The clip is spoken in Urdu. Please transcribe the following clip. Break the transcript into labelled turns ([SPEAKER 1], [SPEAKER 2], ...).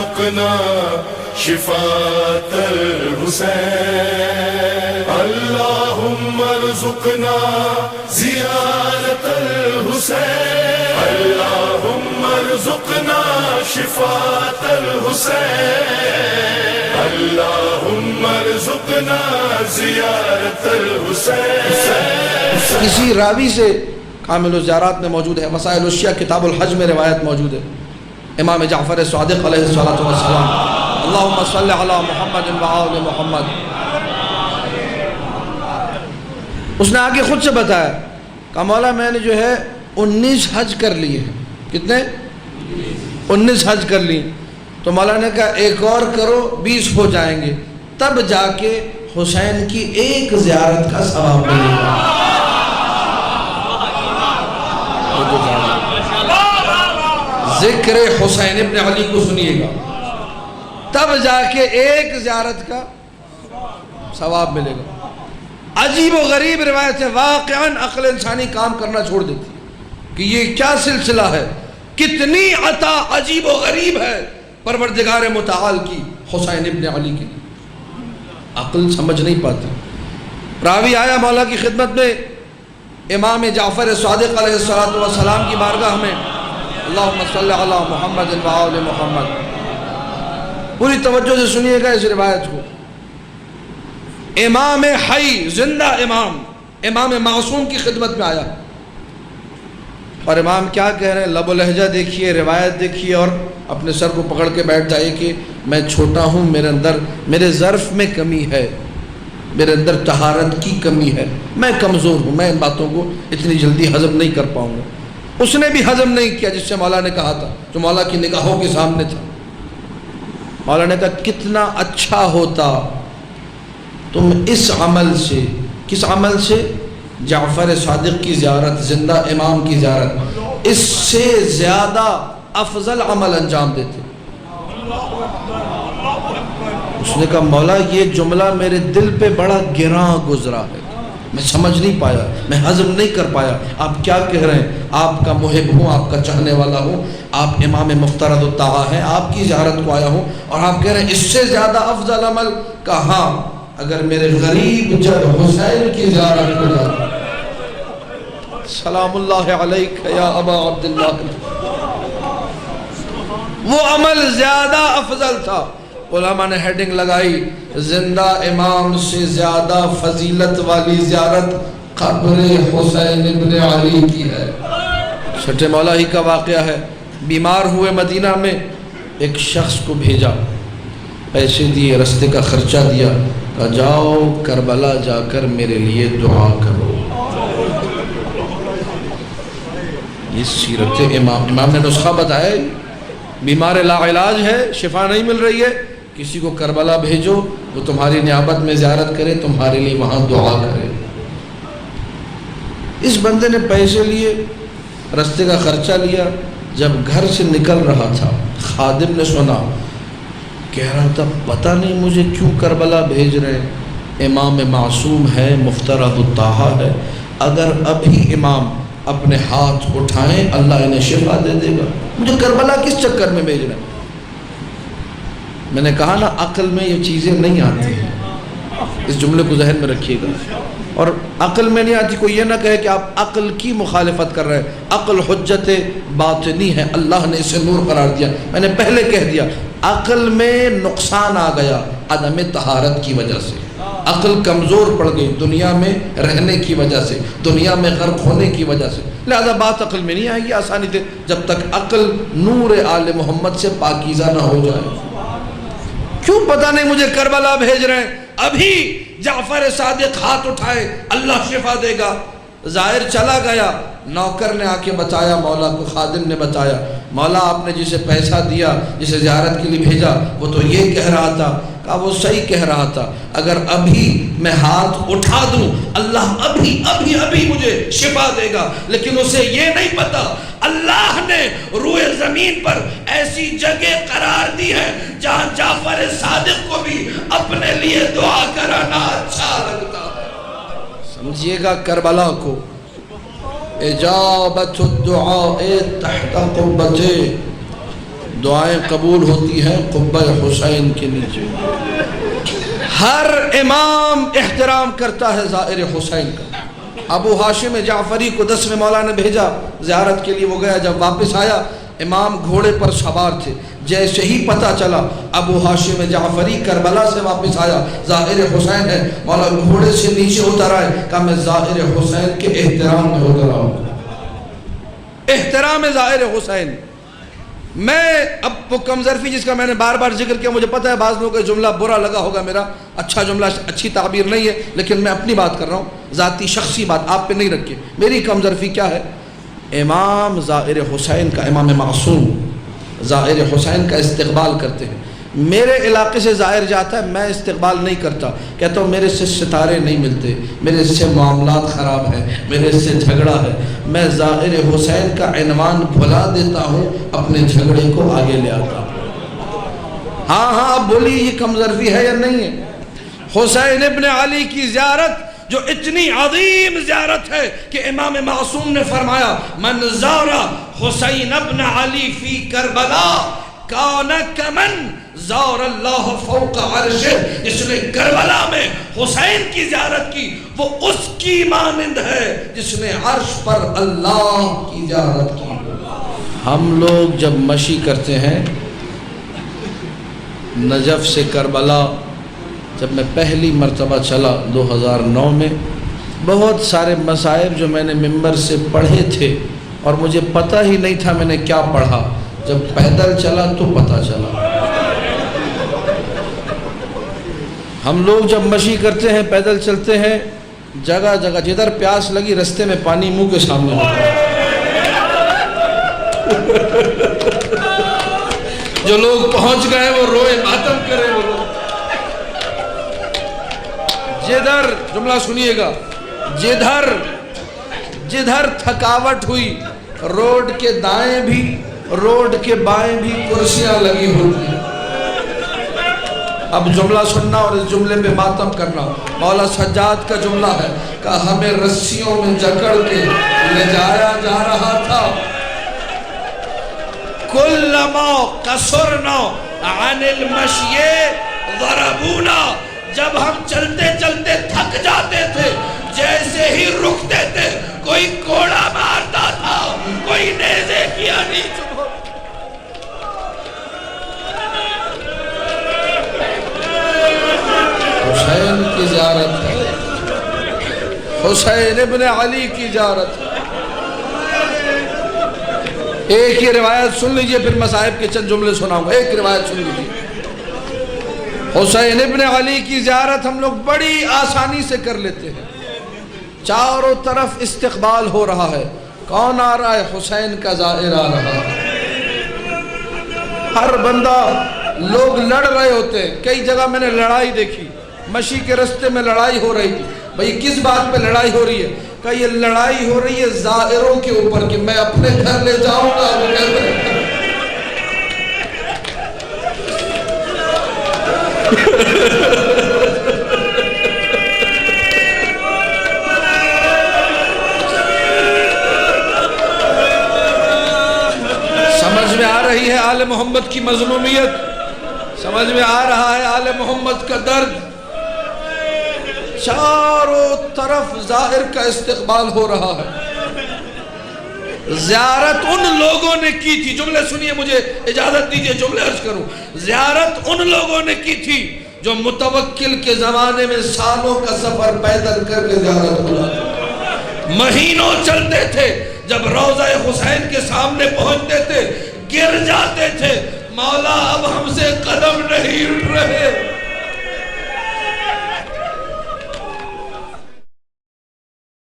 [SPEAKER 1] ارزقنا شفاة الحسين اللهم ارزقنا زيارة الحسين اللهم ارزقنا شفاة الحسين اللهم ارزقنا زیارت الحسین۔
[SPEAKER 2] کسی راوی سے کامل الزیارات میں موجود ہے، وسائل الشیعہ کتاب الحج میں روایت موجود ہے، امام جعفر صادق علیہ الصلوۃ والسلام اللہم صلی علی محمد وآل محمد، اس نے آگے خود سے بتایا کہ مولا میں نے جو ہے 19 حج کر لیے ہیں۔ کتنے؟ 19 حج کر لی۔ تو مولا نے کہا ایک اور کرو 20 ہو جائیں گے، تب جا کے حسین کی ایک زیارت کا ثواب ملے گا۔ ذکر حسین ابن علی کو سنیے گا، تب جا کے ایک زیارت کا ثواب ملے گا۔ عجیب و غریب روایت ہے، واقعاً عقل انسانی کام کرنا چھوڑ دیتی کہ یہ کیا سلسلہ ہے، کتنی عطا عجیب و غریب ہے پروردگار متعال کی حسین ابن علی کی، عقل سمجھ نہیں پاتی۔ راوی آیا مولا کی خدمت میں، امام جعفر صادق علیہ السلام کی بارگاہ میں، اللہم صلی علی محمد وآل محمد۔ پوری توجہ سے سنیے گا اس روایت کو۔ امام حی، زندہ امام معصوم کی خدمت میں آیا، اور امام کیا کہہ رہے ہیں، لب و لہجہ دیکھیے، روایت دیکھیے، اور اپنے سر کو پکڑ کے بیٹھ جائے کہ میں چھوٹا ہوں، میرے ظرف میں کمی ہے، میرے اندر طہارت کی کمی ہے، میں کمزور ہوں، میں ان باتوں کو اتنی جلدی ہضم نہیں کر پاؤں گا۔ اس نے بھی ہضم نہیں کیا جس سے مولا نے کہا تھا، جو مولا کی نگاہوں کے سامنے تھا۔ مولا نے کہا کتنا اچھا ہوتا تم اس عمل سے، کس عمل سے؟ جعفر صادق کی زیارت، زندہ امام کی زیارت، اس سے زیادہ افضل عمل انجام دیتے۔ اس نے کہا مولا یہ جملہ میرے دل پہ بڑا گراں گزرا ہے، میں سمجھ نہیں پایا، میں ہضم نہیں کر پایا، آپ کیا کہہ رہے ہیں؟ آپ کا محب ہوں، آپ کا چاہنے والا ہوں، آپ امام مفترض الطاعہ ہیں، آپ کی زیارت کو آیا ہوں، اور آپ کہہ رہے ہیں اس سے زیادہ افضل عمل؟ کہاں؟ اگر میرے غریب جد حسین کی زیارت کو جاتا، سلام اللہ علیک یا ابا عبداللہ، وہ عمل زیادہ افضل تھا۔ علماء نے ہیڈنگ لگائی، زندہ امام سے زیادہ فضیلت والی زیارت قبر حسین ابن علی کی ہے۔ چھٹے مولا ہی کا واقعہ ہے، بیمار ہوئے مدینہ میں، ایک شخص کو بھیجا، پیسے دیے، رستے کا خرچہ دیا، کہا جاؤ کربلا جا کر میرے لیے دعا کرو۔ یہ سیرت امام نے نسخہ بتایا، بیمار لا علاج ہے، شفا نہیں مل رہی ہے، کسی کو کربلا بھیجو، وہ تمہاری نیابت میں زیارت کرے، تمہارے لیے وہاں دعا کرے۔ اس بندے نے پیسے لیے، رستے کا خرچہ لیا، جب گھر سے نکل رہا تھا خادم نے سنا، کہہ رہا تھا پتہ نہیں مجھے کیوں کربلا بھیج رہے ہیں، امام معصوم ہے، مفترض الطاعہ ہے، اگر ابھی امام اپنے ہاتھ اٹھائیں اللہ انہیں شفا دے دے گا، مجھے کربلا کس چکر میں بھیج رہے ہیں؟ میں نے کہا نا عقل میں یہ چیزیں نہیں آتی ہیں، اس جملے کو ذہن میں رکھیے گا، اور عقل میں نہیں آتی، کوئی یہ نہ کہے کہ آپ عقل کی مخالفت کر رہے ہیں، عقل حجت باطنی ہے، اللہ نے اسے نور قرار دیا۔ میں نے پہلے کہہ دیا عقل میں نقصان آ گیا عدم طہارت کی وجہ سے، عقل کمزور پڑ گئی دنیا میں رہنے کی وجہ سے، دنیا میں غرق ہونے کی وجہ سے، لہذا بات عقل میں نہیں آئے گی آسانی سے جب تک عقل نور آل محمد سے پاکیزہ نہ ہو جائے۔ کیوں پتہ نہیں مجھے کربلا بھیج رہے ہیں، ابھی جعفر صادق ہاتھ اٹھائے اللہ شفا دے گا۔ ظاہر چلا گیا، نوکر نے آ کے بتایا مولا کو، خادم نے بتایا مولا آپ نے جسے پیسہ دیا، جسے زیارت کے لیے بھیجا، وہ تو یہ کہہ رہا تھا۔ کہا وہ صحیح کہہ رہا تھا، اگر ابھی میں ہاتھ اٹھا دوں اللہ ابھی مجھے شفا دے گا، لیکن اسے یہ نہیں پتا اللہ نے روئے زمین پر ایسی جگہ قرار دی ہے جہاں جعفر صادق کو بھی اپنے لیے دعا کرانا اچھا لگتا ہے۔ سمجھیے گا کربلا کو، اجابت الدعاء تحت قربتے، دعائیں قبول ہوتی ہیں قبہ حسین کے نیچے۔ ہر امام احترام کرتا ہے زائر حسین کا۔ ابو ہاشم جعفری کو 10ویں مولا نے بھیجا زیارت کے لیے، وہ گیا، جب واپس آیا امام گھوڑے پر سوار تھے، جیسے ہی پتہ چلا ابو ہاشم جعفری کربلا سے واپس آیا، ظاہر حسین ہے، مولا گھوڑے سے نیچے اتر آئے، کہا میں ظاہر حسین کے احترام میں اتر آؤں، احترام ظاہر حسین۔ میں اب وہ کم ظرفی جس کا میں نے بار بار ذکر کیا، مجھے پتہ ہے بعض لوگوں کا جملہ برا لگا ہوگا، میرا اچھا جملہ اچھی تعبیر نہیں ہے، لیکن میں اپنی بات کر رہا ہوں، ذاتی شخصی بات آپ پہ نہیں رکھے۔ میری کم ظرفی کیا ہے؟ امام ظاہر حسین کا، امام معصوم ظاہر حسین کا استقبال کرتے ہیں۔ میرے علاقے سے ظاہر جاتا ہے، میں استقبال نہیں کرتا، کہتا ہوں میرے سے ستارے نہیں ملتے، میرے سے معاملات خراب ہیں، میرے سے جھگڑا ہے، میں ظاہر حسین کا عنوان بھلا دیتا ہوں، اپنے جھگڑے کو آگے لے آتا ہوں۔ ہاں آپ بولی یہ کم ظرفی ہے یا نہیں ہے؟ حسین ابن علی کی زیارت جو اتنی عظیم زیارت ہے کہ امام معصوم نے فرمایا من زار حسین ابن علی فی کربلا کان کمن زار اللہ فوق عرشہ، جس نے کربلا میں حسین کی زیارت کی وہ اس کی مانند ہے جس نے عرش پر اللہ کی زیارت کی۔ ہم لوگ جب مشی کرتے ہیں نجف سے کربلا، جب میں پہلی مرتبہ چلا 2009 میں، بہت سارے مصائب جو میں نے ممبر سے پڑھے تھے اور مجھے پتہ ہی نہیں تھا میں نے کیا پڑھا، جب پیدل چلا تو پتہ چلا۔ ہم لوگ جب مشی کرتے ہیں پیدل چلتے ہیں، جگہ جگہ جدھر پیاس لگی رستے میں پانی منہ کے سامنے ہوتا ہے۔ جو لوگ پہنچ گئے وہ روئے ماتم کرے، وہ لوگ جدھر، جملہ سنیے گا، جدھر تھکاوٹ ہوئی روڈ کے دائیں بھی روڈ کے بائیں بھی کرسیاں لگی ہوتی ہیں۔ اب جملہ سننا اور اس جملے پہ ماتم کرنا۔ مولا سجاد کا جملہ ہے کہ ہمیں رسیوں میں جکڑ کے لے جایا جا رہا تھا، کلما قصرنا عن المشی ضربونا، جب ہم چلتے چلتے تھک جاتے تھے جیسے ہی رکتے تھے کوئی کوڑا مارتا تھا، کوئی نیزے کیا نہیں چبھو۔ حسین کی زیارت ہے، حسین ابن علی کی زیارت ہے۔ ایک یہ روایت سن لیجئے، پھر مصائب کے چند جملے سناؤں گا۔ ایک روایت سن لیجئے، حسین ابن علی کی زیارت ہم لوگ بڑی آسانی سے کر لیتے ہیں، چاروں طرف استقبال ہو رہا ہے، کون آ رہا ہے؟ حسین کا زائر آ رہا ہے۔ ہر بندہ، لوگ لڑ رہے ہوتے ہیں، کئی جگہ میں نے لڑائی دیکھی، مشی کے رستے میں لڑائی ہو رہی تھی، بھئی کس بات پہ لڑائی ہو رہی ہے؟ کہ یہ لڑائی ہو رہی ہے زائروں کے اوپر کہ میں اپنے گھر لے جاؤں گا، وہ کہتے ہیں سمجھ میں آ رہی ہے آل محمد کی مظلومیت، سمجھ میں آ رہا ہے آل محمد کا درد۔ چاروں طرف ظاہر کا استقبال ہو رہا ہے۔ زیارت ان لوگوں نے کی تھی، جملے سنیے، مجھے اجازت دیجئے جملے عرض کروں۔ زیارت ان لوگوں نے کی تھی جو متوکل کے زمانے میں سالوں کا سفر پیدل کر کے زیارت ہوا، مہینوں چلتے تھے، جب روضہ حسین کے سامنے پہنچتے تھے گر جاتے تھے، مولا اب ہم سے قدم نہیں اٹھ رہے۔